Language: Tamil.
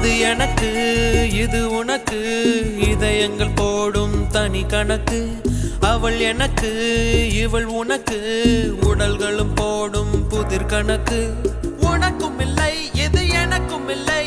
அது எனக்கு இது உனக்கு இதயங்கள் போடும் தனி கணக்கு அவள் எனக்கு இவள் உனக்கு உடல்களும் போடும் புதிர் கணக்கு உனக்கும் இல்லை இது எனக்கும் இல்லை